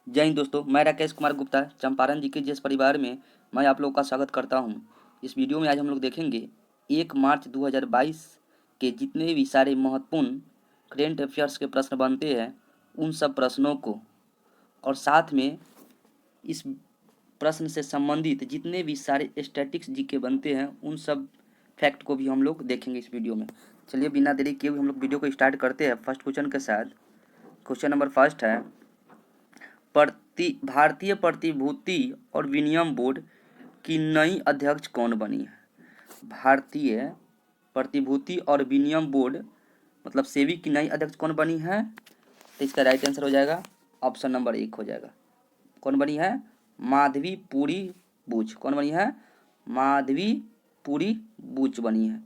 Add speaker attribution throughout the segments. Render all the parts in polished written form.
Speaker 1: जय हिंद दोस्तों, मैं राकेश कुमार गुप्ता चंपारण जी के जिस परिवार में मैं आप लोगों का स्वागत करता हूं। इस वीडियो में आज हम लोग देखेंगे 1 मार्च 2022 के जितने भी सारे महत्वपूर्ण करेंट अफेयर्स के प्रश्न बनते हैं उन सब प्रश्नों को, और साथ में इस प्रश्न से संबंधित जितने भी सारे स्टैटिक्स जी के बनते हैं उन सब फैक्ट को भी हम लोग देखेंगे इस वीडियो में। चलिए बिना देरी किए हुए हम लोग वीडियो को स्टार्ट करते हैं फर्स्ट क्वेश्चन के साथ। क्वेश्चन नंबर फर्स्ट है, भारतीय प्रतिभूति और विनिमय बोर्ड की नई अध्यक्ष कौन बनी है? भारतीय प्रतिभूति और विनिमय बोर्ड मतलब सेबी की नई अध्यक्ष कौन बनी है? तो इसका राइट आंसर हो जाएगा ऑप्शन नंबर 1 हो जाएगा। कौन बनी है? माधवी पुरी बुच। कौन बनी है? माधवी पुरी बुच बनी है।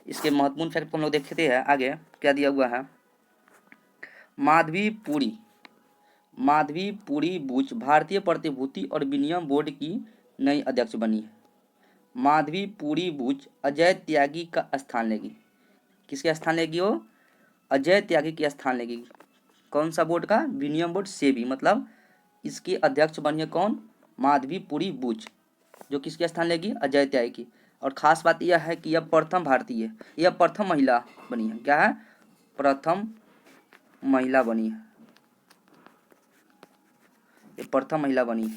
Speaker 1: इसके महत्वपूर्ण फैक्ट को हम लोग देखते हैं आगे क्या दिया हुआ है। माधवी पुरी बुच भारतीय प्रतिभूति और विनिमय बोर्ड की नई अध्यक्ष बनी है। माधवी पुरी बुच अजय त्यागी का स्थान लेगी। किसके स्थान लेगी वो? अजय त्यागी के स्थान लेगी। कौन सा बोर्ड का? विनिमय बोर्ड सेबी, मतलब इसकी अध्यक्ष बनी है कौन? माधवी पुरी बुच, जो किसके स्थान लेगी? अजय त्यागी की। और खास बात यह है कि यह प्रथम भारतीय, यह प्रथम महिला बनी है। क्या है? प्रथम महिला बनी है, ये प्रथम महिला बनी है।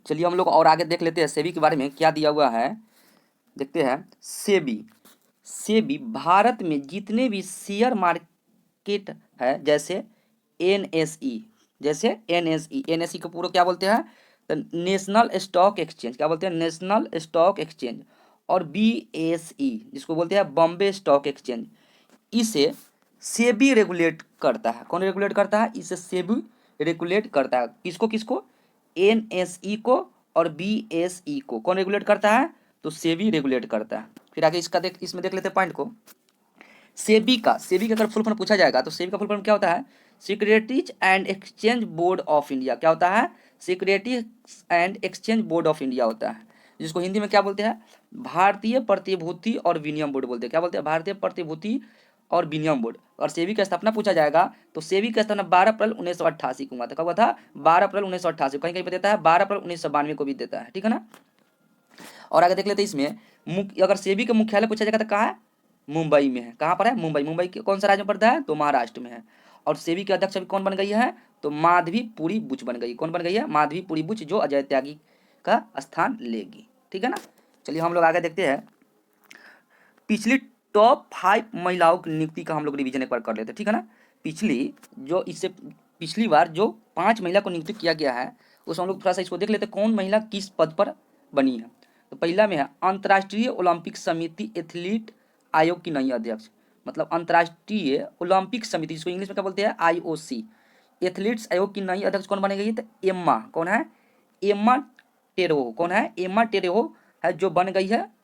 Speaker 1: चलिए हम लोग और आगे देख लेते हैं सेबी के बारे में क्या दिया हुआ है। देखते हैं सेबी भारत में जितने भी शेयर मार्केट है जैसे एनएसई को पूरा क्या बोलते हैं? National stock exchange. क्या बोलते हैं? National stock exchange. और बीएसई जिसको बोलते हैं बॉम्बे स्टॉक एक्सचेंज, इसे सेबी रेगुलेट करता है। कौन रेगुलेट करता है? इसे सेबी रेगुलेट करता है। किसको किसको? एनएसई को और बीएसई को। कौन रेगुलेट करता है? तो सेबी रेगुलेट करता है। फिर आगे इसमें देख लेते हैं पॉइंट को। सेबी का अगर फुल फॉर्म पूछा जाएगा तो सेबी का फुल फॉर्म क्या होता है? Securities and exchange board of India. क्या होता है? Securities and exchange board of India होता है, जिसको हिंदी में क्या बोलते हैं? भारतीय प्रतिभूति और विनिमय बोर्ड बोलते हैं। क्या बोलते हैं? भारतीय प्रतिभूति और विनिमय बोर्ड। और सेबी का स्थापना पूछा जाएगा तो सेबी का स्थापना 12 अप्रैल 1988 को हुआ था। कब हुआ था? 12 अप्रैल 1988। कहीं कहीं पर देता है 12 अप्रैल 1992 को भी देता है। ठीक है ना। और आगे देख लेते हैं इसमें अगर सेबी का मुख्यालय पूछा जाएगा तो कहाँ है? मुंबई में है। कहाँ पर है? मुंबई के कौन सा राज्य में पड़ता है? तो महाराष्ट्र में है। और सेबी के अध्यक्ष अभी कौन बन गई है? तो माधवी पुरी बुच बन गई। कौन बन गई है? माधवी पुरी बुच, जो अजय त्यागी का स्थान लेगी। ठीक है ना। चलिए हम लोग आगे देखते हैं। पिछली टॉप 5 महिलाओं की नियुक्ति का हम लोग रिवीजन एक बार कर लेते हैं। ठीक है ना। पिछली बार जो 5 महिला को नियुक्त किया गया है उसमें हम लोग थोड़ा सा इसको देख लेते हैं कौन महिला किस पद पर बनी है। तो पहला में है अंतर्राष्ट्रीय ओलंपिक समिति एथलीट आयोग की नई अध्यक्ष। मतलब अंतर्राष्ट्रीय ओलंपिक समिति, जिसको इंग्लिश में क्या बोलते हैं? आईओसी, एथलीट्स आयोग की नई अध्यक्ष कौन बनी गई है? तो एम्मा। कौन है? एम्मा टेरेहो। कौन है? एम्मा टेरेहो है, जो बन गई है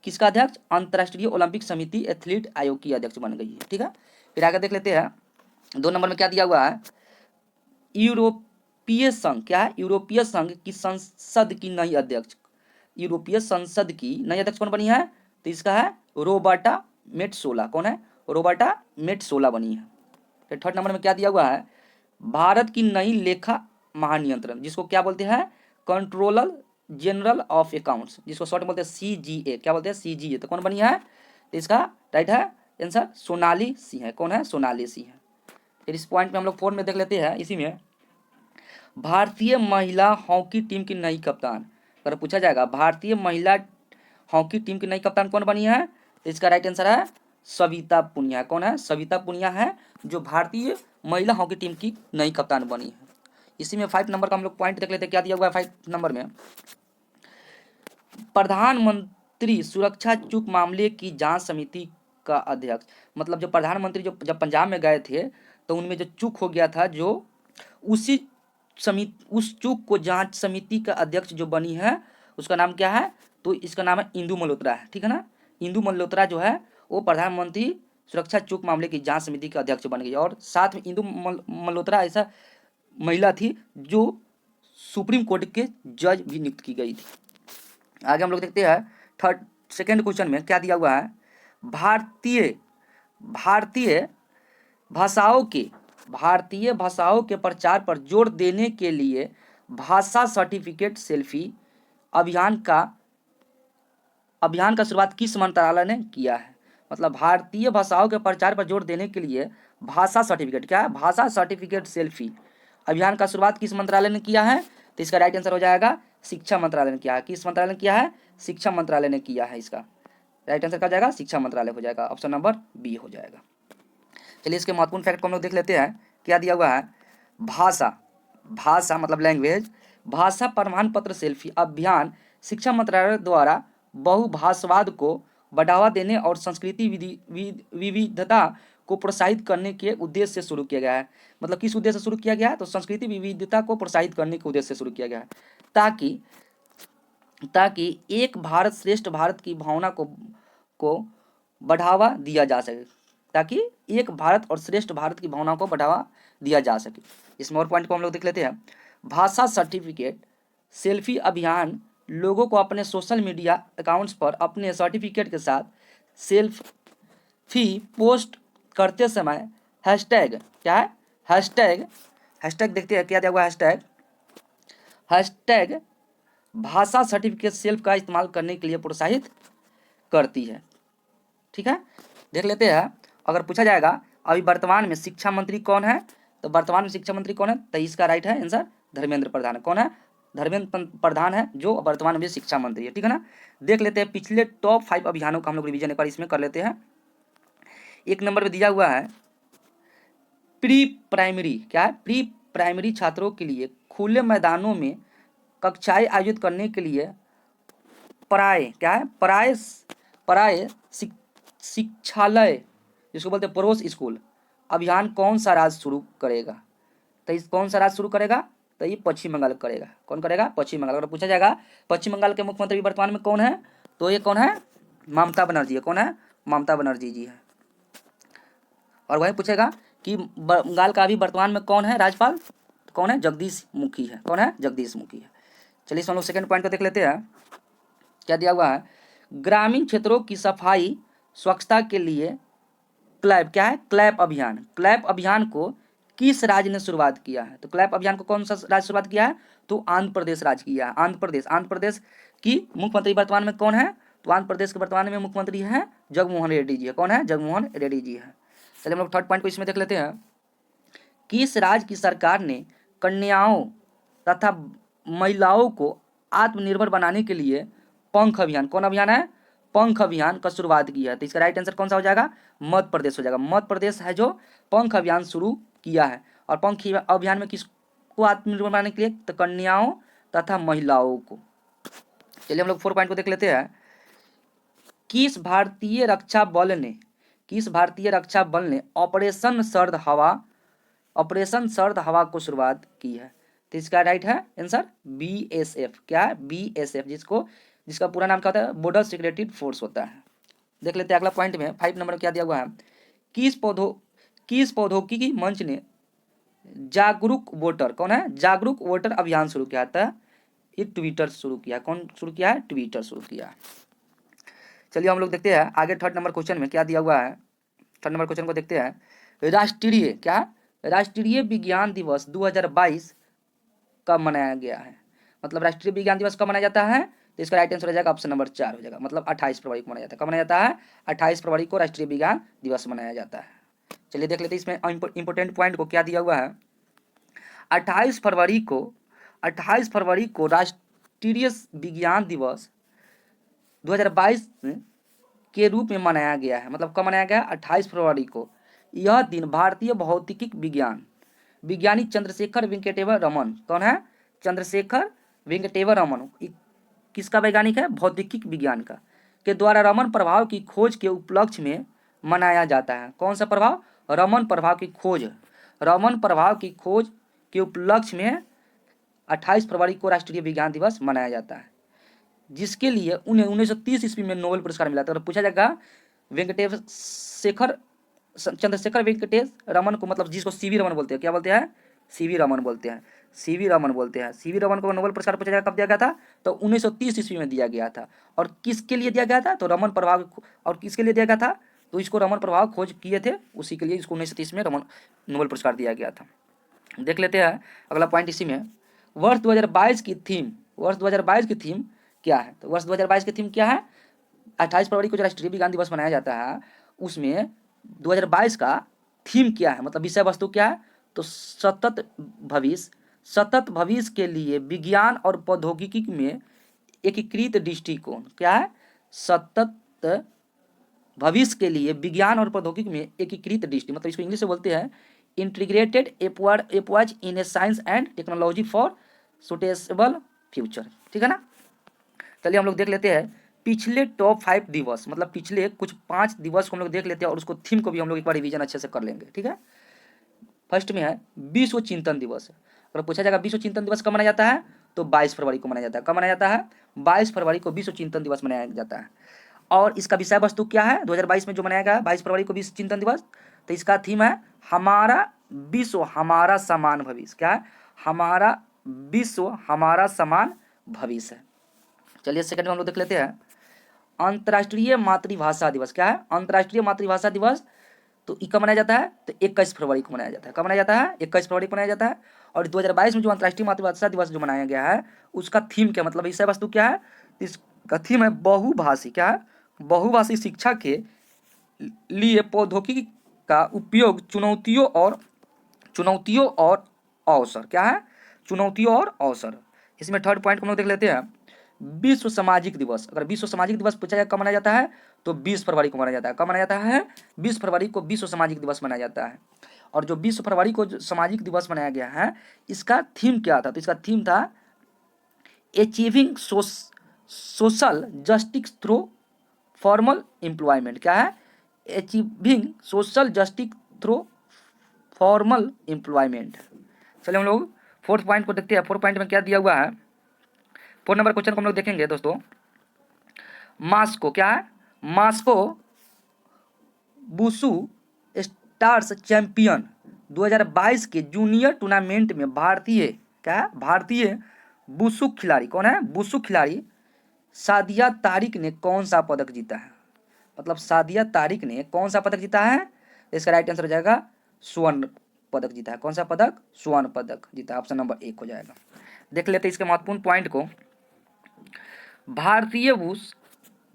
Speaker 1: किसका अध्यक्ष? अंतर्राष्ट्रीय ओलंपिक समिति एथलीट आयोग की अध्यक्ष बन गई है। ठीक है। फिर आगे देख लेते हैं 2 नंबर में क्या दिया हुआ है। यूरोपीय संघ। क्या है? यूरोपीय संघ की संसद की नई अध्यक्ष, यूरोपीय संसद की नई अध्यक्ष कौन बनी है? तो इसका है रोबर्टा मेट्सोला। कौन है? रोबर्टा मेट्सोला बनी है। फिर थर्ड नंबर में क्या दिया हुआ है? भारत की नई लेखा महानियंत्रण, जिसको क्या बोलते हैं? कंट्रोलर जनरल ऑफ अकाउंट्स, जिसको शॉर्ट में बोलते हैं सीजीए। क्या बोलते हैं? सीजीए। तो कौन बनी है? तो इसका राइट है आंसर सोनाली सिंह है। कौन है? सोनाली सिंह है। फिर इस पॉइंट में हम लोग 4 में देख लेते हैं। इसी में भारतीय महिला हॉकी टीम की नई कप्तान अगर पूछा जाएगा, भारतीय महिला हॉकी टीम की नई कप्तान कौन बनी है? तो इसका राइट आंसर है सविता पुनिया। कौन है? सविता पुनिया है, जो भारतीय महिला हॉकी टीम की नई कप्तान बनी है। इसी में 5 नंबर का हम लोग पॉइंट देख लेते हैं। क्या दिया हुआ है 5 नंबर में? प्रधानमंत्री सुरक्षा चूक मामले की जांच समिति का अध्यक्ष। मतलब जो प्रधानमंत्री जो जब पंजाब में गए थे तो उनमें जो चूक हो गया था, जो उस चूक को जांच समिति का अध्यक्ष जो बनी है उसका नाम क्या है? तो इसका नाम है इंदु मल्होत्रा है। ठीक है ना। इंदु मल्होत्रा जो है वो प्रधानमंत्री सुरक्षा चूक मामले की जांच समिति का अध्यक्ष बन गई। और साथ में इंदु मल्होत्रा ऐसा महिला थी जो सुप्रीम कोर्ट के जज भी नियुक्त की गई थी। आगे हम लोग देखते हैं सेकेंड क्वेश्चन में क्या दिया हुआ है। भारतीय भाषाओं के भारतीय भाषाओं के प्रचार पर जोर देने के लिए भाषा सर्टिफिकेट सेल्फी अभियान का शुरुआत किस मंत्रालय ने किया है? मतलब भारतीय भाषाओं के प्रचार पर जोर देने के लिए भाषा सर्टिफिकेट, क्या है, भाषा सर्टिफिकेट सेल्फी अभियान का शुरुआत किस मंत्रालय ने किया है? तो इसका राइट आंसर हो जाएगा शिक्षा मंत्रालय ने किया है। किस मंत्रालय ने किया है? शिक्षा मंत्रालय ने किया है। इसका राइट आंसर क्या हो जाएगा? शिक्षा मंत्रालय हो जाएगा। ऑप्शन नंबर बी हो जाएगा। चलिए इसके महत्वपूर्ण फैक्ट को हम लोग देख लेते हैं। क्या दिया हुआ है? भाषा मतलब लैंग्वेज, भाषा प्रमाण पत्र सेल्फी अभियान शिक्षा मंत्रालय द्वारा बहुभाषावाद को बढ़ावा देने और संस्कृति विविधता को प्रोत्साहित करने के उद्देश्य से शुरू किया गया है। मतलब किस उद्देश्य से शुरू किया गया है? तो संस्कृति विविधता को प्रोत्साहित करने के उद्देश्य से शुरू किया गया है, ताकि एक भारत श्रेष्ठ भारत की भावना को बढ़ावा दिया जा सके, ताकि एक भारत और श्रेष्ठ भारत की भावना को बढ़ावा दिया जा सके। इसमें और पॉइंट को हम लोग देख लेते हैं। भाषा सर्टिफिकेट सेल्फी अभियान लोगों को अपने सोशल मीडिया अकाउंट्स पर अपने सर्टिफिकेट के साथ सेल्फी पोस्ट करते समय हैशटैग, क्या है, हैशटैग देखते हैं क्या दिया हुआ है, हैशटैग भाषा सर्टिफिकेट सेल्फ का इस्तेमाल करने के लिए प्रोत्साहित करती है। ठीक है, देख लेते हैं। अगर पूछा जाएगा अभी वर्तमान में शिक्षा मंत्री कौन है, तो वर्तमान में शिक्षा मंत्री कौन है? तो इसका राइट है आंसर धर्मेंद्र प्रधान। कौन है? धर्मेंद्र प्रधान है, जो वर्तमान में शिक्षा मंत्री है। ठीक है ना। देख लेते हैं पिछले टॉप 5 अभियानों का हम लोग रिवीजन एक बार इसमें कर लेते हैं। एक नंबर पे दिया हुआ है प्री प्राइमरी, क्या है, प्री प्राइमरी छात्रों के लिए खुले मैदानों में कक्षाएं आयोजित करने के लिए क्या है, पराय शिक्षालय जिसको बोलते हैं पड़ोस स्कूल अभियान कौन सा राज्य शुरू करेगा? तो इस कौन सा राज्य शुरू करेगा? तो ये पश्चिम बंगाल करेगा। कौन करेगा? पश्चिम बंगाल। अगर पूछा जाएगा पश्चिम बंगाल के मुख्यमंत्री वर्तमान में कौन है, तो ये कौन है? ममता बनर्जी है। कौन है? ममता बनर्जी जी है। और वही पूछेगा कि बंगाल का अभी वर्तमान में कौन है राज्यपाल, तो कौन है? जगदीश मुखी है। कौन है? जगदीश मुखी है। चलिए इसमें हम लोग सेकेंड पॉइंट को देख लेते हैं। क्या दिया हुआ है? ग्रामीण क्षेत्रों की सफाई स्वच्छता के लिए क्लैप, क्या है, क्लैप अभियान को किस राज्य ने शुरुआत किया है? तो क्लैप अभियान को कौन सा राज्य शुरुआत किया है? तो आंध्र प्रदेश राज्य किया है। आंध्र प्रदेश की मुख्यमंत्री वर्तमान में कौन है? तो आंध्र प्रदेश के वर्तमान में मुख्यमंत्री है जगनमोहन रेड्डी जी है। कौन है? जगनमोहन रेड्डी जी है। चलिए हम लोग थर्ड पॉइंट को इसमें देख लेते हैं। किस राज्य की सरकार ने कन्याओं तथा महिलाओं को आत्मनिर्भर बनाने के लिए पंख अभियान, कौन अभियान है? पंख अभियान का शुरुआत की है? तो इसका राइट आंसर कौन सा हो जाएगा? मध्य प्रदेश हो जाएगा। मध्य प्रदेश है जो पंख अभियान शुरू किया है। और पंख अभियान में किसको आत्मनिर्भर बनाने के लिए? तो कन्याओं तथा महिलाओं को। चलिए हम लोग 4 पॉइंट को देख लेते हैं। किस भारतीय रक्षा बल ने ऑपरेशन सर्द हवा को शुरुआत की है? तो इसका राइट है आंसर BSF। क्या है? BSF, जिसका पूरा नाम क्या होता है? बॉर्डर सिक्योरिटी फोर्स होता है। देख लेते हैं अगला पॉइंट में 5 नंबर क्या दिया हुआ है। किस प्रौद्योगिकी मंच ने जागरूक वोटर, कौन है? जागरूक वोटर अभियान शुरू किया था? ये ट्विटर शुरू किया। कौन शुरू किया है? ट्विटर शुरू किया। चलिए हम लोग देखते हैं आगे थर्ड नंबर क्वेश्चन में क्या दिया हुआ है। थर्ड नंबर क्वेश्चन को देखते हैं। राष्ट्रीय विज्ञान दिवस 2022 कब मनाया गया है? मतलब राष्ट्रीय विज्ञान दिवस कब मनाया जाता है? तो इसका राइट आंसर हो जाएगा ऑप्शन नंबर 4 हो जाएगा। मतलब 28 फरवरी को मनाया जाता है। कब मनाया जाता है? 28 फरवरी को राष्ट्रीय विज्ञान दिवस मनाया जाता है। चलिए देख लेते हैं इसमें इंपोर्टेंट पॉइंट को क्या दिया हुआ है। 28 फरवरी को राष्ट्रीय विज्ञान दिवस 2022 के रूप में मनाया गया है। मतलब कब मनाया गया? 28 फरवरी को। यह दिन भारतीय भौतिकी विज्ञानी चंद्रशेखर वेंकटेश्वर रमन, कौन है? चंद्रशेखर वेंकटेश्वर रमन किसका वैज्ञानिक है? भौतिकी विज्ञान का, के द्वारा रमन प्रभाव की खोज के उपलक्ष्य में मनाया जाता है। कौन सा प्रभाव? रमन प्रभाव की खोज के उपलक्ष्य में 28 फरवरी को राष्ट्रीय विज्ञान दिवस मनाया जाता है, जिसके लिए उन्हें 1930 ईस्वी में नोबेल पुरस्कार मिला था। और पूछा जाएगा चंद्रशेखर वेंकटेश रमन को, मतलब जिसको सीवी रमन बोलते हैं, क्या बोलते हैं? सीवी रमन बोलते हैं। सीवी रमन को नोबेल पुरस्कार पूछा जाएगा कब दिया गया था? तो 1930 ईस्वी में दिया गया था। और किसके लिए दिया गया था? तो रमन प्रभाव। और किसके लिए दिया गया था? तो इसको रमन प्रभाव खोज किए थे, उसी के लिए इसको 1930 में रमन नोबेल पुरस्कार दिया गया था। देख लेते हैं अगला पॉइंट इसी में, वर्ष 2022 की थीम, वर्ष 2022 की थीम क्या है? तो वर्ष 2022 की थीम क्या है? 28 फरवरी को जो राष्ट्रीय विज्ञान दिवस मनाया जाता है, उसमें 2022 का थीम क्या है, मतलब विषय वस्तु क्या है? तो सतत भविष्य के लिए विज्ञान और प्रौद्योगिकी में एकीकृत दृष्टिकोण। क्या है? सतत भविष्य के लिए विज्ञान और प्रौद्योगिकी में एकीकृत दृष्टि, मतलब इसको इंग्लिश में बोलते हैं integrated approach in A science and technology for suitable future. ठीक है ना? चलिए हम लोग देख लेते हैं पिछले टॉप 5 दिवस, मतलब पिछले कुछ 5 दिवस को हम लोग देख लेते हैं और उसको थीम को भी हम लोग एक बार रिवीजन अच्छे से कर लेंगे। ठीक है, फर्स्ट में है विश्व चिंतन दिवस। अगर पूछा जाएगा विश्व चिंतन दिवस कब मनाया जाता है, तो 22 फरवरी को मनाया जाता है। कब मनाया जाता है? 22 फरवरी को विश्व चिंतन दिवस मनाया जाता है। और इसका विषय वस्तु क्या है 2022 में जो मनाया गया 22 फरवरी को विश्व चिंतन दिवस? तो इसका थीम है हमारा विश्व हमारा समान भविष्य। क्या है? हमारा विश्व हमारा समान भविष्य है। चलिए सेकंड में हम लोग देख लेते हैं अंतर्राष्ट्रीय मातृभाषा दिवस। क्या है? अंतर्राष्ट्रीय मातृभाषा दिवस। तो ये कब मनाया जाता है? तो 21 फरवरी को मनाया जाता है। कब मनाया जाता है? 21 फरवरी को मनाया जाता है। और 2022 में जो अंतर्राष्ट्रीय मातृभाषा दिवस जो मनाया गया है, उसका थीम क्या, मतलब विषय वस्तु क्या है? इसका थीम है बहुभाषी। क्या है? बहुभाषी शिक्षा के लिए प्रौद्योगिकी का उपयोग, चुनौतियों और अवसर। क्या है? चुनौतियों और अवसर। इसमें थर्ड पॉइंट को हम लोग देख लेते हैं विश्व सामाजिक दिवस। अगर विश्व सामाजिक दिवस पूछा जाए कब मनाया जाता है, तो 20 फरवरी को मनाया जाता है। कब मनाया जाता है? 20 फरवरी को विश्व सामाजिक दिवस मनाया जाता है। और जो 20 फरवरी को जो सामाजिक दिवस मनाया गया है, इसका थीम क्या था? तो इसका थीम था achieving social justice through formal employment. क्या है? Achieving social justice through formal employment. चलिए हम लोग फोर्थ पॉइंट को देखते हैं। फोर्थ पॉइंट में क्या दिया हुआ है? 4 नंबर क्वेश्चन को हम लोग देखेंगे दोस्तों। मास्को। क्या है? मास्को वुशु स्टार्स चैंपियन 2022 के जूनियर टूर्नामेंट में भारतीय, क्या है? भारतीय वुशु खिलाड़ी कौन है? वुशु खिलाड़ी सादिया तारिक ने कौन सा पदक जीता है? मतलब सादिया तारिक ने कौन सा पदक जीता है? इसका राइट आंसर हो जाएगा स्वर्ण पदक जीता है। कौन सा पदक? स्वर्ण पदक जीता है। ऑप्शन नंबर 1 हो जाएगा। देख लेते हैं इसके महत्वपूर्ण पॉइंट को। भारतीय वुशु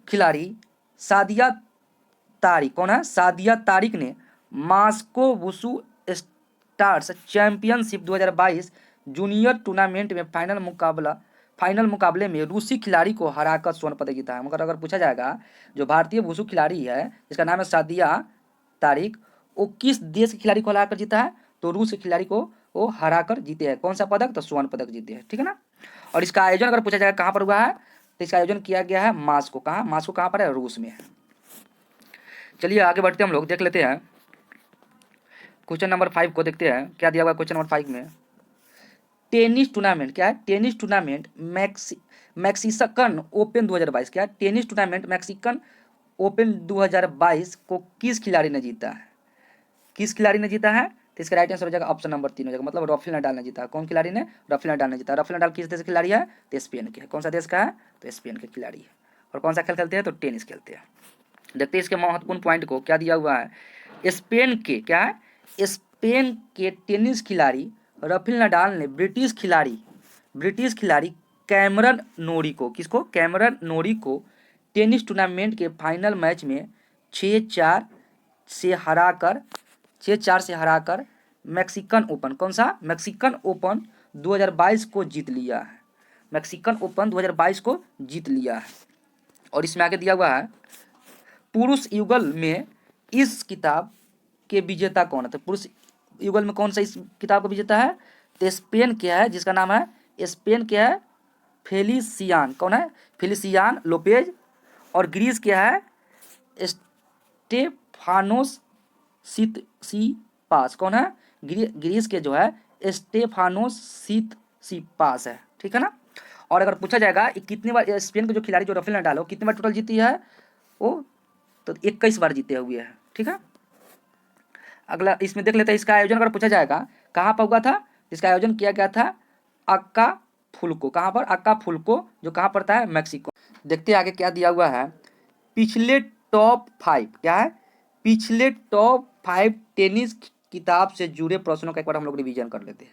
Speaker 1: खिलाड़ी सादिया तारिक कौन है? सादिया तारिक ने Moscow wushu stars championship 2022 junior tournament में फाइनल मुकाबले में रूसी खिलाड़ी को हराकर स्वर्ण पदक जीता है। मगर अगर पूछा जाएगा जो भारतीय वुशु खिलाड़ी है जिसका नाम है सादिया तारिक, वो किस देश के खिलाड़ी को हराकर जीता है? तो रूस के खिलाड़ी को वो हराकर जीते हैं। कौन सा पदक? तो स्वर्ण पदक जीते हैं। ठीक है ना? और इसका आयोजन अगर पूछा जाएगा कहाँ पर हुआ है, तो इसका आयोजन किया गया है मास्को। कहाँ? मास्को कहाँ पर है? रूस में है। चलिए आगे बढ़ते हैं हम लोग, देख लेते हैं क्वेश्चन नंबर 5 को। देखते हैं क्या दिया हुआ क्वेश्चन नंबर 5 में। Tennis tournament. क्या है? Tennis tournament Mexican open 2022। क्या है? टेनिस टूर्नामेंट मैक्सिकन ओपन 2022 को किस खिलाड़ी ने जीता है? किस खिलाड़ी ने जीता है? तो इसका राइट आंसर हो जाएगा ऑप्शन नंबर 3 हो जाएगा, मतलब राफेल नडाल ने जीता। कौन खिलाड़ी ने? राफेल नडाल ने जीता। राफेल नडाल किस देश के खिलाड़ी है? तो स्पेन के है। कौन सा देश का है? तो स्पेन के खिलाड़ी है। और कौन सा खेल खेलते हैं? तो टेनिस खेलते हैं। देखते हैं इसके महत्वपूर्ण पॉइंट को। क्या दिया हुआ है? स्पेन के, क्या है? स्पेन के टेनिस खिलाड़ी राफेल नडाल ने ब्रिटिश खिलाड़ी कैमरन नोरी को, किसको? कैमरन नोरी को टेनिस टूर्नामेंट के फाइनल मैच में 6-4 से हराकर मैक्सिकन ओपन, कौन सा? मैक्सिकन ओपन 2022 को जीत लिया है। मैक्सिकन ओपन 2022 को जीत लिया है। और इसमें आगे दिया हुआ है पुरुष युगल में इस किताब के विजेता कौन है? तो पुरुष युगल में कौन सा इस किताब का विजेता है? तो स्पेन के है, जिसका नाम है स्पेन के है फेलिसियान। कौन है? फेलिसियान लोपेज। और ग्रीस के है स्टेफानोस सितसिपास। कौन है? ग्रीस के जो है स्टेफानोस सितसिपास है। ठीक है ना? और अगर पूछा जाएगा कितनी बार स्पेन के जो खिलाड़ी जो राफेल नडाल हो कितनी बार टोटल जीती है, वो तो 21 बार जीते हुए है। ठीक है? अगला इसमें देख लेते हैं इसका आयोजन अगर पूछा जाएगा कहाँ पर हुआ था? इसका आयोजन किया गया था अकापुल्को। कहाँ पर? अकापुल्को, जो कहाँ पड़ता है? मैक्सिको। देखते हैं आगे क्या दिया हुआ है। पिछले टॉप 5, क्या है? पिछले टॉप 5 टेनिस किताब से जुड़े प्रश्नों का एक बार हम लोग रिवीजन कर लेते हैं।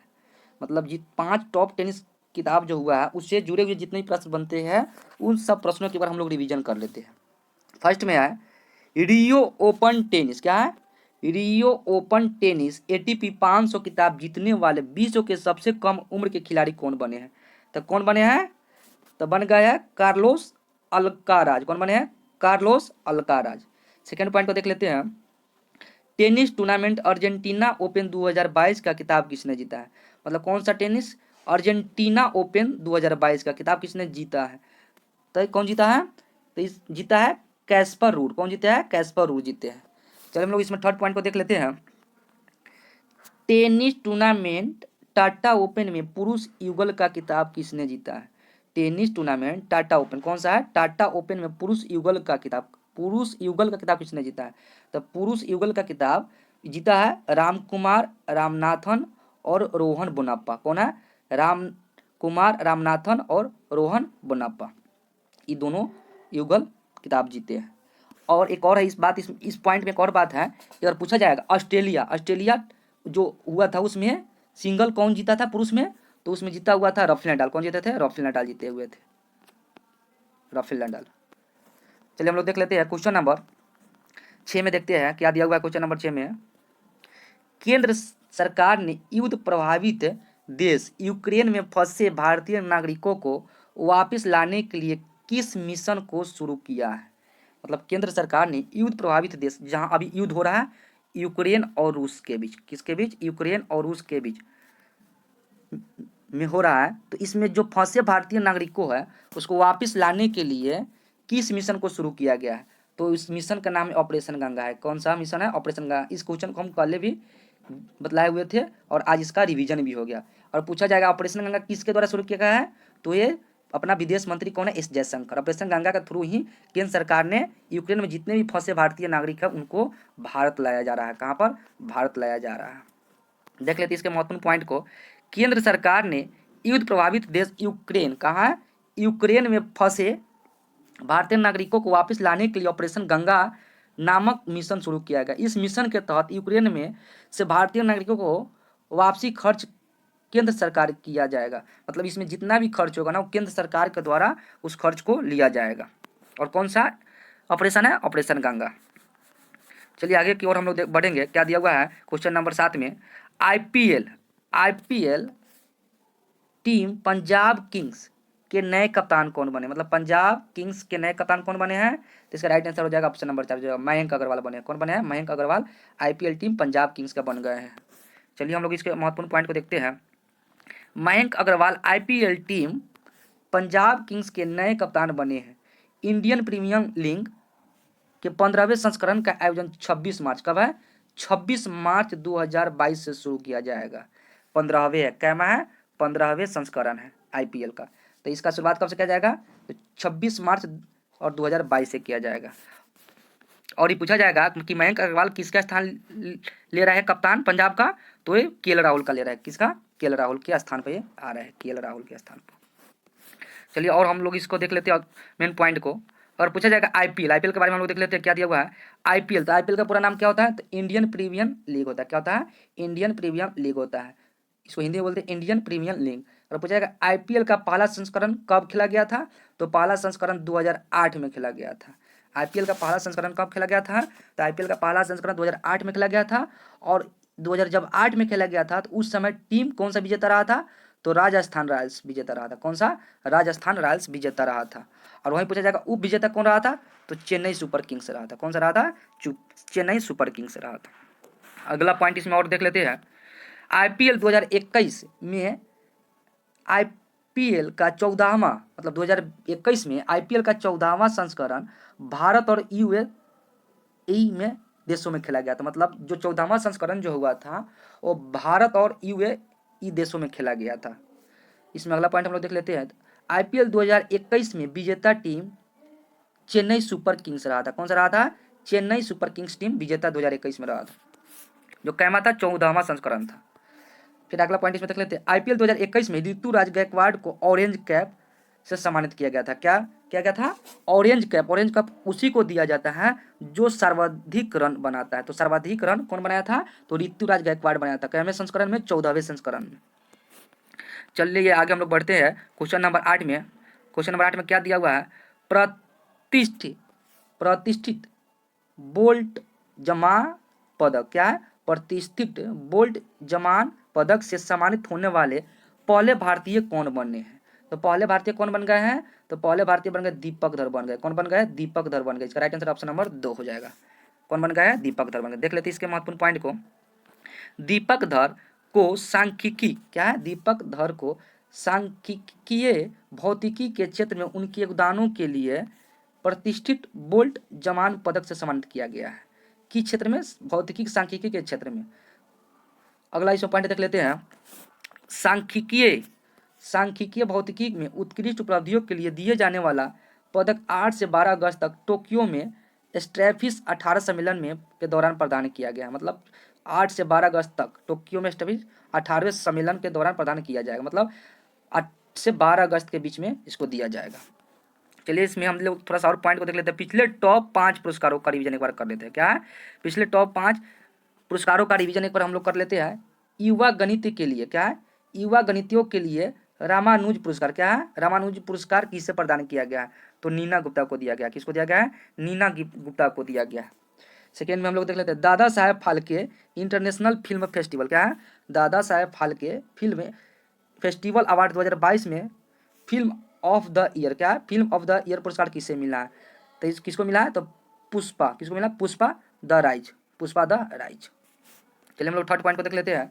Speaker 1: मतलब जी 5 टॉप टेनिस किताब जो हुआ है उससे जुड़े हुए जितने भी प्रश्न बनते हैं उन सब प्रश्नों के बार हम लोग रिवीजन कर लेते हैं। फर्स्ट में है रियो ओपन टेनिस, क्या है? रियो ओपन टेनिस एटीपी 500 किताब जीतने वाले विश्व के सबसे कम उम्र के खिलाड़ी कौन बने हैं? तो कौन बने हैं? तो बन गया है कार्लोस अल्काराज। कौन बने हैं? Carlos Alcaraz. सेकेंड पॉइंट को देख लेते हैं। टेनिस टूर्नामेंट अर्जेंटीना ओपन 2022 का किताब किसने जीता है? मतलब कौन सा टेनिस अर्जेंटीना ओपन 2022 का किताब किसने जीता है? तो कौन जीता है? तो इस जीता है कैस्पर रूड। कौन जीता है? कैस्पर रूड जीते हैं। चलिए हम लोग इसमें थर्ड पॉइंट को देख लेते हैं। टेनिस टूर्नामेंट टाटा ओपन में पुरुष युगल का किताब किसने जीता है? टेनिस टूर्नामेंट टाटा ओपन, कौन सा है? टाटा ओपन में पुरुष युगल का किताब, पुरुष युगल का किताब किसने जीता है? तो पुरुष युगल का किताब जीता है रामकुमार रामनाथन और रोहन बोनाप्पा। कौन है? राम कुमार रामनाथन और रोहन बोनाप्पा, ये दोनों युगल किताब जीते हैं। और एक और है इस पॉइंट में एक और बात है, अगर पूछा जाएगा ऑस्ट्रेलिया जो हुआ था उसमें सिंगल कौन जीता था पुरुष में? तो उसमें जीता हुआ था राफेल नडाल। कौन जीते थे? राफेल नडाल जीते हुए थे, राफेल नडाल। चलिए हम लोग देख लेते हैं क्वेश्चन नंबर 6 में। देखते हैं क्या दिया हुआ है क्वेश्चन नंबर 6 में। केंद्र सरकार ने युद्ध प्रभावित देश यूक्रेन में फंसे भारतीय नागरिकों को वापस लाने के लिए किस मिशन को शुरू किया है? मतलब केंद्र सरकार ने युद्ध प्रभावित देश, जहां अभी युद्ध हो रहा है यूक्रेन और रूस के बीच, किसके बीच? यूक्रेन और रूस के बीच में हो रहा है, तो इसमें जो फंसे भारतीय नागरिकों है उसको वापस लाने के लिए किस मिशन को शुरू किया गया है? तो इस मिशन का नाम है ऑपरेशन गंगा है। कौन सा मिशन है? ऑपरेशन गंगा। इस क्वेश्चन को हम पहले भी बतलाए हुए थे और आज इसका रिवीजन भी हो गया। और पूछा जाएगा ऑपरेशन गंगा किसके द्वारा शुरू किया गया है? तो ये अपना विदेश मंत्री कौन है? एस जयशंकर। ऑपरेशन गंगा के थ्रू ही केंद्र सरकार ने यूक्रेन में जितने भी फंसे भारतीय नागरिक है उनको भारत लाया जा रहा है। कहाँ पर? भारत लाया जा रहा है। देख लेते इसके महत्वपूर्ण पॉइंट को। केंद्र सरकार ने युद्ध प्रभावित देश यूक्रेन, कहाँ है? यूक्रेन में फंसे भारतीय नागरिकों को वापस लाने के लिए ऑपरेशन गंगा नामक मिशन शुरू किया गया। इस मिशन के तहत यूक्रेन में से भारतीय नागरिकों को वापसी खर्च केंद्र सरकार किया जाएगा। मतलब इसमें जितना भी खर्च होगा ना वो केंद्र सरकार के द्वारा उस खर्च को लिया जाएगा। और कौन सा ऑपरेशन है? ऑपरेशन गंगा। चलिए आगे की ओर हम लोग बढ़ेंगे। क्या दिया हुआ है क्वेश्चन नंबर 7 में। आईपीएल टीम पंजाब किंग्स के नए कप्तान कौन बने? मतलब पंजाब किंग्स के नए कप्तान कौन बने हैं? तो इसका राइट आंसर हो जाएगा ऑप्शन नंबर 4, मयंक अग्रवाल बने। कौन बने हैं? Mayank Agarwal IPL team Punjab Kings का बन गए हैं। चलिए हम लोग इसके महत्वपूर्ण पॉइंट को देखते हैं। Mayank Agarwal IPL team Punjab Kings के नए कप्तान बने हैं। इंडियन प्रीमियर लीग के 15वें संस्करण का आयोजन 26 मार्च, कब है? 26 मार्च 2022 से शुरू किया जाएगा। 15वें है, कैमा है? 15वें संस्करण है आईपीएल का। तो इसका शुरुआत कब से किया जाएगा? तो 26 मार्च और 2022 से किया जाएगा। और ये पूछा जाएगा कि मयंक अग्रवाल किसका स्थान ले रहा है कप्तान पंजाब का? तो ये केएल राहुल का ले रहा है। किसका? केएल राहुल के स्थान पर ये आ रहा है, केएल राहुल के स्थान पर। चलिए और हम लोग इसको देख लेते हैं मेन पॉइंट को। और पूछा जाएगा आईपीएल के बारे में हम लोग देख लेते हैं क्या दिया हुआ है। आईपीएल, तो आईपीएल का पूरा नाम क्या होता है? तो इंडियन प्रीमियर लीग होता है। क्या होता है? इंडियन प्रीमियर लीग होता है। इसको हिंदी में बोलते हैं इंडियन प्रीमियर लीग। और पूछा जाएगा आईपीएल का पहला संस्करण कब खेला गया था? तो पहला संस्करण 2008 में खेला गया था। आईपीएल का पहला संस्करण कब खेला गया था? तो आईपीएल का पहला संस्करण 2008 में खेला गया था। और 2000 जब 8 में खेला गया था तो उस समय टीम कौन सा विजेता रहा था? तो राजस्थान रॉयल्स विजेता रहा था। कौन सा? राजस्थान रॉयल्स विजेता रहा था। और वहीं पूछा जाएगा उप विजेता कौन रहा था? तो चेन्नई सुपर किंग्स रहा था। कौन सा रहा था? चेन्नई सुपर किंग्स रहा था। अगला पॉइंट इसमें और देख लेते हैं। आईपीएल 2021 में आईपीएल का 14वां, मतलब 2021 में आईपीएल का 14वां संस्करण भारत और यूएई में देशों में खेला गया था। मतलब जो 14वां संस्करण जो हुआ था वो भारत और यूएई देशों में खेला गया था। इसमें अगला पॉइंट हम लोग देख लेते हैं। आईपीएल 2021 में विजेता टीम चेन्नई सुपर किंग्स रहा था। कौन सा रहा था? चेन्नई सुपर किंग्स टीम विजेता 2021 में रहा था, जो कैमा था 14वां संस्करण था। फिर अगला पॉइंट इसमें देख लेते हैं। आईपीएल 2021 में ऋतुराज गायकवाड़ को ऑरेंज कैप से सम्मानित किया गया था। क्या किया गया था? ऑरेंज कैप उसी को दिया जाता है जो सर्वाधिक रन बनाता है। तो सर्वाधिक रन कौन बनाया था? तो ऋतुराज गायकवाड़ बनाया था। कितवें संस्करण में? 14वें संस्करण में। चलिए आगे हम लोग बढ़ते हैं क्वेश्चन नंबर 8 में। क्वेश्चन नंबर 8 में क्या दिया हुआ है? प्रतिष्ठित बोल्ट जमान पदक। क्या है? प्रतिष्ठित बोल्ट जमान पदक से सम्मानित होने वाले पहले भारतीय कौन बने हैं? तो पहले भारतीय कौन बन गए हैं? तो पहले भारतीय बन गए दीपक धर बन गए। कौन बन गए? दीपक धर बन गए। इसका राइट आंसर ऑप्शन नंबर 2 हो जाएगा। कौन बन गया है? दीपक धर बन गए। देख लेते हैं इसके महत्वपूर्ण पॉइंट को। दीपक धर को सांख्यिकी, क्या है? दीपक धर को सांख्यिकीय भौतिकी के क्षेत्र में उनके योगदानों के लिए प्रतिष्ठित बोल्ट जमान पदक से सम्मानित किया गया है। किस क्षेत्र में? भौतिकी सांख्यिकी के क्षेत्र में। अगला इसमें पॉइंट देख लेते हैं। सांख्यिकीय भौतिकी में उत्कृष्ट उपलब्धियों के लिए दिए जाने वाला पदक 8 से 12 अगस्त तक टोक्यो में स्ट्रैफिस 18 सम्मेलन में के दौरान प्रदान किया गया। मतलब 8 से 12 अगस्त तक टोक्यो में स्ट्रैफिस 18वें सम्मेलन के दौरान प्रदान किया जाएगा। मतलब 8 से 12 अगस्त के बीच में इसको दिया जाएगा। चलिए इसमें हम लोग थोड़ा सा और पॉइंट को देख लेते हैं। पिछले टॉप 5 पुरस्कारों का रिवीजन एक बार कर लेते हैं। क्या है? पिछले टॉप 5 पुरस्कारों का रिवीजन एक बार हम लोग कर लेते हैं। युवा गणित के लिए, क्या है? युवा गणितियों के लिए रामानुज पुरस्कार। क्या है? रामानुज पुरस्कार किसे प्रदान किया गया है? तो नीना गुप्ता को दिया गया। किसको दिया गया है? नीना गुप्ता को दिया गया। सेकेंड में हम लोग देख लेते हैं Dada Saheb Phalke international film festival. क्या है? Dada Saheb Phalke film festival award 2022 में फिल्म ऑफ द ईयर, क्या है? फिल्म ऑफ द ईयर पुरस्कार किसे मिला है? तो किसको मिला है? तो पुष्पा। किसको मिला? Pushpa the rise. Pushpa the rise. चलिए हम लोग थर्ड पॉइंट को देख लेते हैं।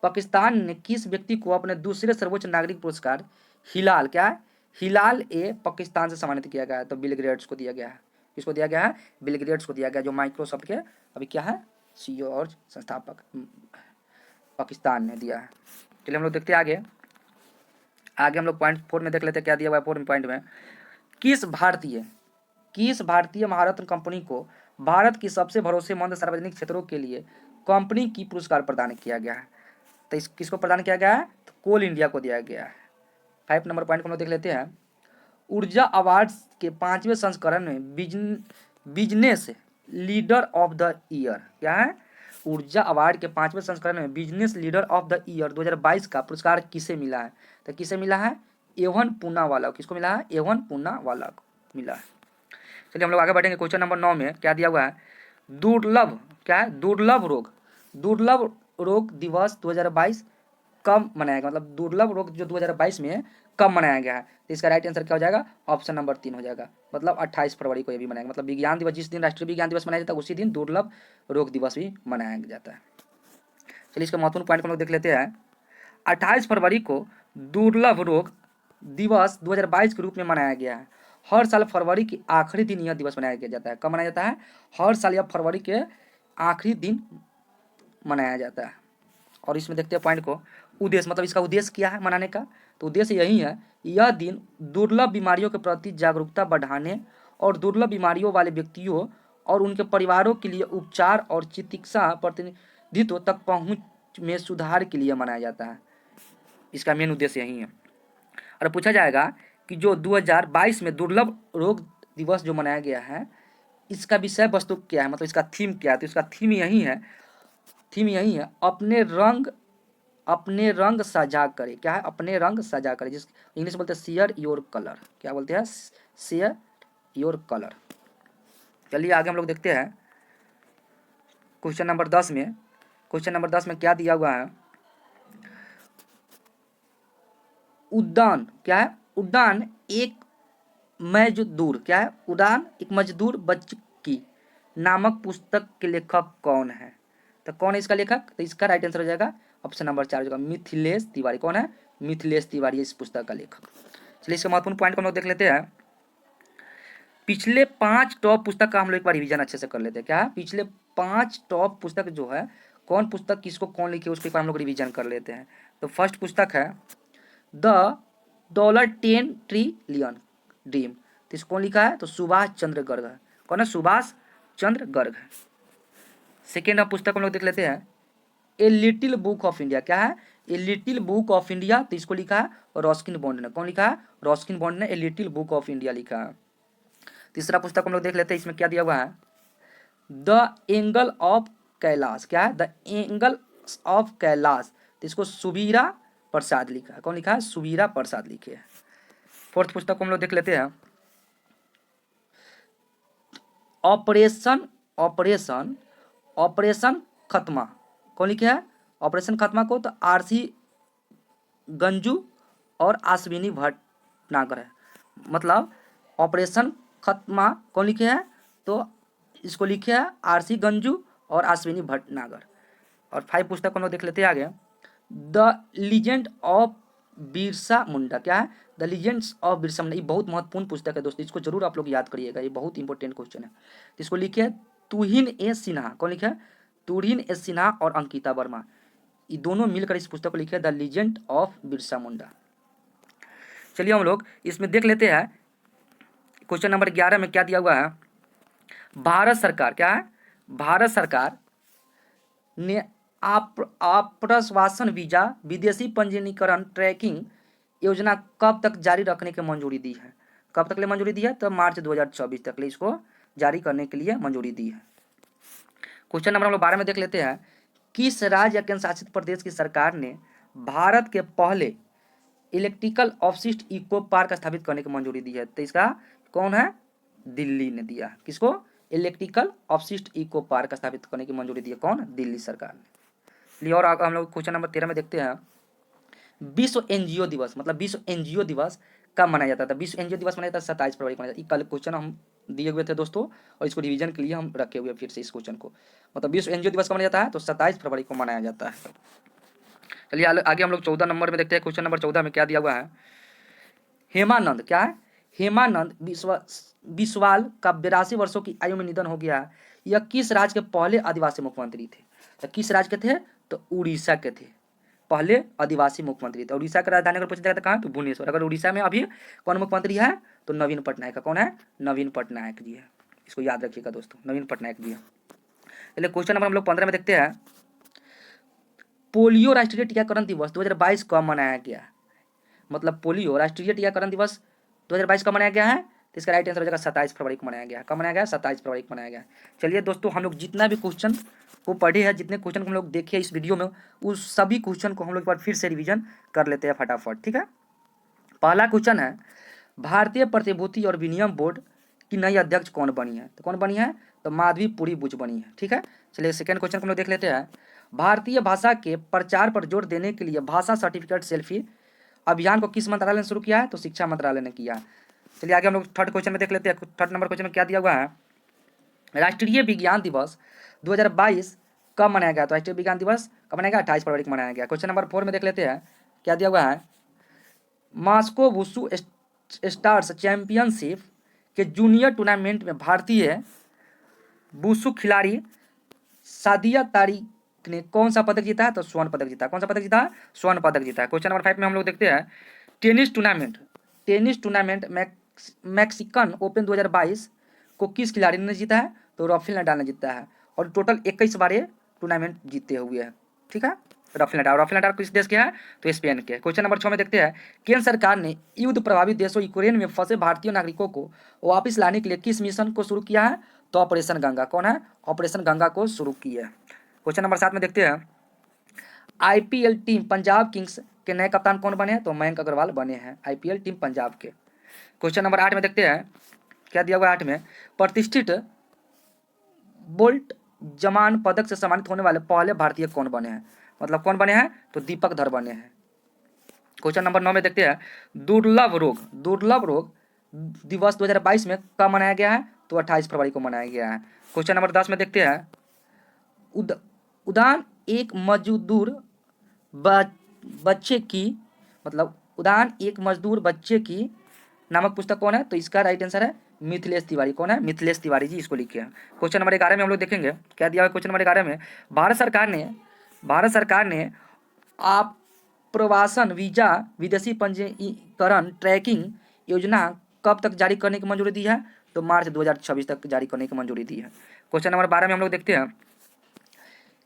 Speaker 1: पाकिस्तान ने किस व्यक्ति को अपने दूसरे सर्वोच्च नागरिक पुरस्कार हिलाल, क्या है? हिलाल ए पाकिस्तान से सम्मानित किया गया है? तो बिल गेट्स को दिया गया है। किसको दिया गया है? बिल गेट्स को दिया गया, जो माइक्रोसॉफ्ट के अभी क्या है? सीईओ और संस्थापक पाकिस्तान ने दिया है। चलिए हम लोग देखते हैं आगे हम लोग पॉइंट 4 में देख लेते हैं क्या दिया हुआ है। 4 पॉइंट में किस भारतीय महारत्न कंपनी को भारत की सबसे भरोसेमंद सार्वजनिक क्षेत्रों के लिए कंपनी की पुरस्कार प्रदान किया गया है? तो इस किसको प्रदान किया गया है? तो कोल इंडिया को दिया गया है। 5 नंबर पॉइंट को हम लोग देख लेते हैं। ऊर्जा अवार्ड्स के 5वें संस्करण में business leader of the year, क्या है? ऊर्जा अवार्ड के 5वें संस्करण में business leader of the year 2022 का पुरस्कार किसे मिला है? तो किसे मिला है? एवन पूनावाला। किसको मिला है? एवन पूनावाला को मिला है। चलिए हम लोग आगे बढ़ेंगे। क्वेश्चन नंबर 9 में क्या दिया हुआ है? दुर्लभ, क्या है? दुर्लभ रोग दिवस 2022 कब मनाया गया? मतलब दुर्लभ रोग जो 2022 में कब मनाया गया है? तो इसका राइट आंसर क्या हो जाएगा? ऑप्शन नंबर 3 हो जाएगा। मतलब 28 फरवरी को ये भी मनाया गया। मतलब विज्ञान दिवस, जिस दिन राष्ट्रीय विज्ञान दिवस मनाया जाता है उसी दिन दुर्लभ रोग दिवस भी मनाया जाता है। चलिए इसका महत्वपूर्ण पॉइंट को हम लोग देख लेते हैं। 28 फरवरी को दुर्लभ रोग दिवस 2022 के रूप में मनाया गया है। हर साल फरवरी के आखिरी दिन यह दिवस मनाया जाता है। कब मनाया जाता है? हर साल यह फरवरी के आखिरी दिन मनाया जाता है। और इसमें देखते हैं पॉइंट को। उद्देश्य, मतलब इसका उद्देश्य क्या है मनाने का? तो उद्देश्य यही है, यह दिन दुर्लभ बीमारियों के प्रति जागरूकता बढ़ाने और दुर्लभ बीमारियों वाले व्यक्तियों और उनके परिवारों के लिए उपचार और चिकित्सा प्रतिनिधित्व तक पहुंच में सुधार के लिए मनाया जाता है। इसका मेन उद्देश्य यही है। और पूछा जाएगा कि जो 2022 में दुर्लभ रोग दिवस जो मनाया गया है, इसका विषय वस्तु क्या है? मतलब इसका थीम क्या है? तो इसका थीम यही है, अपने रंग साझा करें। क्या है? अपने रंग साझा करें, जिस इंग्लिश में बोलते हैं शेयर योर कलर। क्या बोलते हैं? Share your colour. चलिए आगे हम लोग देखते हैं क्वेश्चन नंबर 10 में। क्वेश्चन नंबर 10 में क्या दिया हुआ है? उड़ान, क्या है? उड़ान एक मजदूर, क्या है? उड़ान एक मजदूर बच्ची की नामक पुस्तक के लेखक कौन है? तो कौन है इसका लेखक? तो इसका राइट आंसर हो जाएगा ऑप्शन नंबर 4 हो जाएगा मिथिलेश तिवारी। कौन है? मिथिलेश तिवारी इस पुस्तक का लेखक। चलिए इसका महत्वपूर्ण पॉइंट को हम लोग देख लेते हैं। पिछले 5 टॉप पुस्तक का हम लोग एक बार रिवीजन अच्छे से कर लेते हैं। क्या है? पिछले 5 टॉप पुस्तक जो है, कौन पुस्तक किसको कौन लिखे उसके हम लोग रिवीजन कर लेते हैं। तो फर्स्ट पुस्तक है द $10 ट्रिलियन ड्रीम। तो इसको कौन लिखा है? तो सुभाष चंद्र गर्ग। कौन है? सुभाष चंद्र गर्ग। सेकेंड पुस्तक हम लोग देख लेते हैं a little book of India. क्या है? A little book of India, तो इसको लिखा है रस्किन बॉन्ड ने। कौन लिखा है? रस्किन बॉन्ड ने a little book of India लिखा है। तीसरा पुस्तक हम लोग देख लेते हैं, इसमें क्या दिया हुआ है, द एंगल ऑफ कैलाश। क्या है? द एंगल ऑफ कैलाश, तो इसको सुबीरा प्रसाद लिखा है। कौन लिखा है? सुबीरा प्रसाद लिखे है। फोर्थ पुस्तक को हम लोग देख लेते हैं, ऑपरेशन ऑपरेशन ऑपरेशन खत्मा। कौन लिखे है ऑपरेशन खत्मा को? तो आरसी गंजू और आश्विनी भटनागर है। मतलब ऑपरेशन खत्मा कौन लिखे हैं? तो इसको लिखे है आरसी गंजू और अश्विनी भटनागर। और 5 पुस्तक हम लोग देख लेते हैं आगे, the legend of Birsa Munda. क्या है? The legends of Birsa Munda. ये बहुत महत्वपूर्ण पुस्तक है दोस्तों, इसको जरूर आप लोग याद करिएगा, ये बहुत इंपॉर्टेंट क्वेश्चन है। इसको लिखे है तुहिन ए सिन्हा। कौन लिखे है? तुहिन ए सिन्हा और अंकिता वर्मा, ये दोनों मिलकर इस पुस्तक को लिखे है the legend of Birsa Munda. चलिए हम लोग इसमें देख लेते हैं, क्वेश्चन नंबर 11 में क्या दिया हुआ है, भारत सरकार। क्या है? भारत सरकार ने आप्रवासन वीजा विदेशी पंजीकरण ट्रैकिंग योजना कब तक जारी रखने की मंजूरी दी है? कब तक ले मंजूरी दी है? तो मार्च 2024 तक ले इसको जारी करने के लिए मंजूरी दी है। क्वेश्चन नंबर हम लोग 12 में देख लेते हैं, किस राज्य या केंद्र शासित प्रदेश की सरकार ने भारत के पहले इलेक्ट्रिकल ऑफसिस्ट इको पार्क स्थापित करने की मंजूरी दी है? तो इसका कौन है? दिल्ली ने दिया। किसको? इलेक्ट्रिकल ऑफसिस्ट इको पार्क स्थापित करने की मंजूरी दी है। कौन? दिल्ली सरकार ने। चलिए और हम लोग क्वेश्चन नंबर 13 में देखते हैं, विश्व एनजीओ दिवस, मतलब विश्व एनजीओ दिवस कब मनाया जाता था? विश्व एनजीओ दिवस मनाया जाता है 27 फरवरी को मनाया जाता है। कल क्वेश्चन हम दिए हुए थे दोस्तों, और इसको रिवीजन के लिए हम रखे हुए फिर से इस क्वेश्चन को। मतलब विश्व एनजीओ दिवस कब मनाया जाता है? तो 27 फरवरी को मनाया जाता है। चलिए आगे हम लोग 14 नंबर में देखते हैं, क्वेश्चन नंबर 14 में क्या दिया हुआ है, हेमानंद। क्या है? हेमानंद बिस्वाल का 82 वर्षों की आयु में निधन हो गया है। यह किस राज्य के पहले आदिवासी मुख्यमंत्री थे? तो किस राज्य के थे? तो उड़ीसा के थे, पहले आदिवासी मुख्यमंत्री थे। उड़ीसा का राजधानी अगर पूछा जाता है कहाँ? तो भुवनेश्वर। अगर उड़ीसा में अभी कौन मुख्यमंत्री है? तो नवीन पटनायक का। कौन है? नवीन पटनायक जी है। इसको याद रखिएगा दोस्तों, नवीन पटनायक जी है। चलिए क्वेश्चन नंबर हम लोग 15 में देखते हैं, पोलियो राष्ट्रीय टीकाकरण दिवस 2022 कब मनाया गया? मतलब पोलियो राष्ट्रीय टीकाकरण दिवस 2022 कब मनाया गया है? तो इसका राइट आंसर हो जाएगा 27 फरवरी को मनाया गया। कब मनाया गया? 27 फरवरी को मनाया गया। चलिए दोस्तों, हम लोग जितना भी क्वेश्चन को पढ़े हैं, जितने क्वेश्चन को हम लोग देखे इस वीडियो में, उस सभी क्वेश्चन को हम लोग एक बार फिर से रिवीजन कर लेते हैं फटाफट। ठीक है, पहला क्वेश्चन है, भारतीय प्रतिभूति और विनिमय बोर्ड की नई अध्यक्ष कौन बनी है? तो कौन बनी है? तो माधवी पुरी बुच बनी है। ठीक है, चलिए सेकंड क्वेश्चन को हम लोग देख लेते हैं, भारतीय भाषा के प्रचार पर जोर देने के लिए भाषा सर्टिफिकेट सेल्फी अभियान को किस मंत्रालय ने शुरू किया है? तो शिक्षा मंत्रालय ने किया। चलिए आगे हम लोग थर्ड क्वेश्चन में देख लेते हैं। थर्ड नंबर क्वेश्चन में क्या दिया हुआ है, राष्ट्रीय विज्ञान दिवस 2022 कब मनाया गया? तो राष्ट्रीय विज्ञान दिवस कब मनाया गया? 28 फरवरी को मनाया गया। क्वेश्चन नंबर 4 में देख लेते हैं, क्या दिया हुआ है, मॉस्को वुशु स्टार्स चैंपियनशिप के जूनियर टूर्नामेंट में भारतीय वुशु खिलाड़ी सादिया तारिक ने कौन सा पदक जीता है? तो स्वर्ण पदक जीता। कौन सा पदक जीता है? स्वर्ण पदक जीता है। क्वेश्चन नंबर 5 में हम लोग देखते हैं, टेनिस टूर्नामेंट मैक्सिकन ओपन 2022 को किस खिलाड़ी ने जीता है? तो राफेल नडाल ने जीता है, और टोटल 21 बार ये टूर्नामेंट जीते हुए हैं। ठीक है, राफेल नडाल किस देश के हैं? तो स्पेन के। क्वेश्चन नंबर 6 में देखते हैं, केंद्र सरकार ने युद्ध प्रभावित देशों यूक्रेन में फंसे भारतीय नागरिकों को वापस लाने के लिए किस मिशन को शुरू किया है? तो ऑपरेशन गंगा। कौन है? ऑपरेशन गंगा को शुरू किया है। क्वेश्चन नंबर 7 में देखते हैं, आईपीएल टीम पंजाब किंग्स के नए कप्तान कौन बने हैं? तो मयंक अग्रवाल बने हैं, आईपीएल टीम पंजाब के। क्वेश्चन नंबर 8 में देखते हैं, क्या दिया हुआ है 8 में, प्रतिष्ठित बोल्ट जमान पदक से सम्मानित होने वाले पहले भारतीय कौन बने हैं? मतलब कौन बने हैं? तो दीपक धर बने हैं। क्वेश्चन नंबर 9 में देखते हैं, दुर्लभ रोग दिवस 2022 में कब मनाया गया है? तो 28 फरवरी को मनाया गया है। क्वेश्चन नंबर 10 में देखते हैं, उड़ान एक मजदूर बच्चे की, मतलब उड़ान एक मजदूर बच्चे की नामक पुस्तक कौन है? तो इसका राइट आंसर है मिथिलेश तिवारी। कौन है? मिथिलेश तिवारी जी इसको लिखे हैं। क्वेश्चन नंबर 11 में हम लोग देखेंगे, क्या दिया हुआ है क्वेश्चन नंबर 11 में, भारत सरकार ने आप्रवासन वीजा विदेशी पंजीकरण ट्रैकिंग योजना कब तक जारी करने की मंजूरी दी है? तो मार्च 2026 तक जारी करने की मंजूरी दी है। क्वेश्चन नंबर 12 में हम लोग देखते हैं,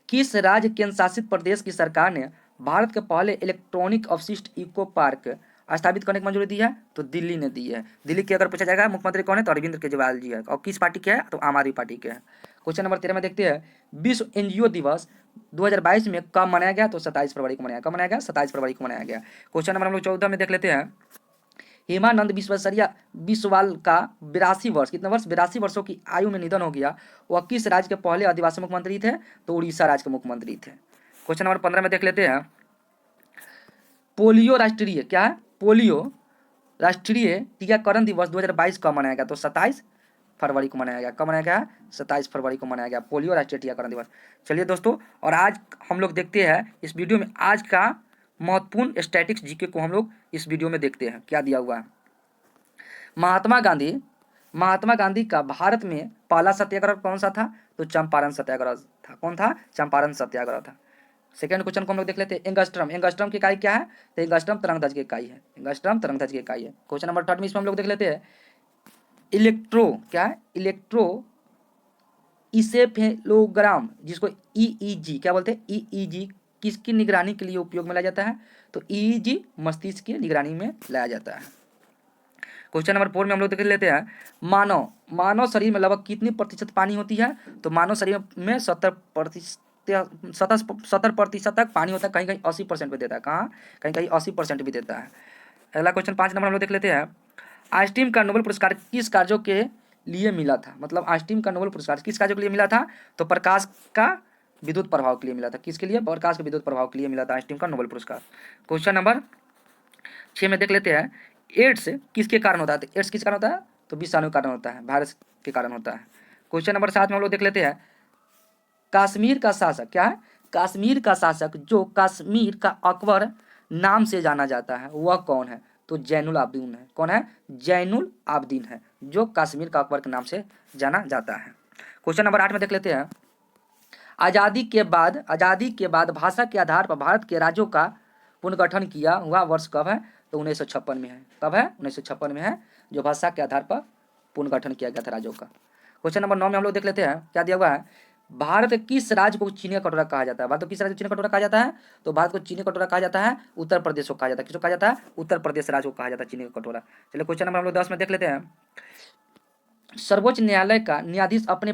Speaker 1: किस राज्य केंद्र शासित प्रदेश की सरकार ने भारत के पहले इलेक्ट्रॉनिक अवशिष्ट इको पार्क स्थापित करने की मंजूरी दी है? तो दिल्ली ने दी है। दिल्ली की अगर पूछा जाएगा मुख्यमंत्री कौन है, तो अरविंद केजरीवाल जी है। और किस पार्टी के है? तो आम आदमी पार्टी के है। क्वेश्चन नंबर 13 में देखते हैं, विश्व एनजीओ दिवस 2022 में कब मनाया गया? तो 27 फरवरी को मनाया। कब मनाया गया? 27 फरवरी को मनाया गया। क्वेश्चन नंबर हम लोग 14 में देख लेते हैं, हेमानंद विश्वेश्वरैया बिस्वाल का 82 वर्ष, कितना वर्ष? 82 वर्षों की आयु में निधन हो गया। वह किस राज्य के पहले आदिवासी मुख्यमंत्री थे? तो उड़ीसा राज्य के मुख्यमंत्री थे। क्वेश्चन नंबर 15 में देख लेते हैं, पोलियो राष्ट्रीय क्या है? पोलियो राष्ट्रीय टीकाकरण दिवस 2022 कब मनाया गया? तो 27 फरवरी को मनाया गया। कब मनाया गया? 27 फरवरी को मनाया गया पोलियो राष्ट्रीय टीकाकरण दिवस। चलिए दोस्तों, और आज हम लोग देखते हैं इस वीडियो में आज का महत्वपूर्ण स्टैटिक्स जीके को हम लोग इस वीडियो में देखते हैं। क्या दिया हुआ है? महात्मा गांधी का भारत में पहला सत्याग्रह कौन सा था? तो चंपारण सत्याग्रह था। कौन था? चंपारण सत्याग्रह था। सेकेंड क्वेश्चन को हम लोग देख लेते हैं, एंगस्ट्रम। एंगस्ट्रम की इकाई क्या है? तो एंगस्ट्रम तरंगदैर्घ्य की इकाई है। एंगस्ट्रम तरंगदैर्घ्य की इकाई है। क्वेश्चन नंबर 3 में इसमें हम लोग देख लेते हैं, इलेक्ट्रो क्या है? इलेक्ट्रो इसेफेलोग्राम, जिसको ईईजी क्या बोलते हैं? ईईजी किसकी निगरानी के लिए उपयोग में लाया जाता है? तो ईईजी मस्तिष्क की निगरानी में लाया जाता है। क्वेश्चन नंबर 4 में हम लोग देख लेते हैं, मानव शरीर में लगभग कितनी प्रतिशत पानी होती है? तो मानव शरीर में 70% तक पानी होता है। कहीं कहीं 80% भी देता है। कहाँ? कहीं कहीं 80% भी देता है। अगला क्वेश्चन 5 नंबर हम लोग देख लेते हैं, आइंस्टीन का नोबेल पुरस्कार किस कार्यों के लिए मिला था? मतलब आइंस्टीन का नोबेल पुरस्कार किस कार्यों के लिए मिला था? तो प्रकाश का विद्युत प्रभाव के लिए मिला था। किसके लिए? प्रकाश के विद्युत प्रभाव के लिए मिला था आइंस्टीन का नोबेल पुरस्कार। क्वेश्चन नंबर 6 में देख लेते हैं, एड्स किसके कारण होता है? तो एड्स किस कारण होता है? तो विषाणु के कारण होता है, वायरस के कारण होता है। क्वेश्चन नंबर 7 में हम लोग देख लेते हैं, कश्मीर का शासक क्या है? कश्मीर का शासक जो कश्मीर का अकबर नाम से जाना जाता है वह कौन है? तो जैनुल आबदीन है। कौन है? जैनुल आबदीन है, जो कश्मीर का अकबर के नाम से जाना जाता है। क्वेश्चन नंबर 8 में देख लेते हैं, आज़ादी के बाद भाषा के आधार पर भारत के राज्यों का पुनर्गठन किया हुआ वर्ष कब है? तो 1956 में है। कब है? 1956 में है, जो भाषा के आधार पर पुनर्गठन किया गया था राज्यों का। क्वेश्चन नंबर 9 में हम लोग देख लेते हैं, क्या दिया हुआ है, भारत किस राज्य को चीनी का कटोरा कहा जाता है? भारत को किस राज्य को चीनी का कटोरा कहा जाता है? तो भारत को चीनी का कटोरा कहा जाता है उत्तर प्रदेश को कहा जाता है। किसको कहा जाता है? उत्तर प्रदेश राज्य को कहा जाता है चीनी का कटोरा। चलिए क्वेश्चन नंबर हम लोग 10 में देख लेते हैं, सर्वोच्च न्यायालय का न्यायाधीश अपने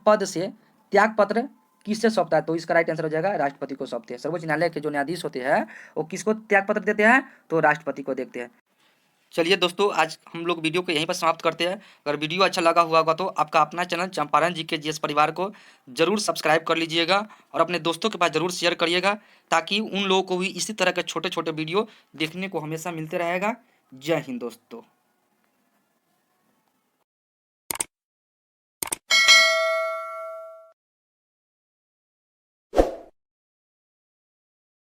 Speaker 1: पद से त्याग पत्र किससे सौंपता है? तो इसका राइट आंसर हो जाएगा राष्ट्रपति को सौंपते हैं। सर्वोच्च न्यायालय के जो न्यायाधीश होते हैं वो किसको त्याग पत्र देते हैं? तो राष्ट्रपति को देते हैं। चलिए दोस्तों, आज हम लोग वीडियो को यहीं पर समाप्त करते हैं। अगर वीडियो अच्छा लगा हुआ होगा तो आपका अपना चैनल चंपारण जी के जीएस परिवार को जरूर सब्सक्राइब कर लीजिएगा और अपने दोस्तों के पास जरूर शेयर करिएगा, ताकि उन लोगों को भी इसी तरह के छोटे छोटे वीडियो देखने को हमेशा मिलते रहेगा। जय हिंद दोस्तों।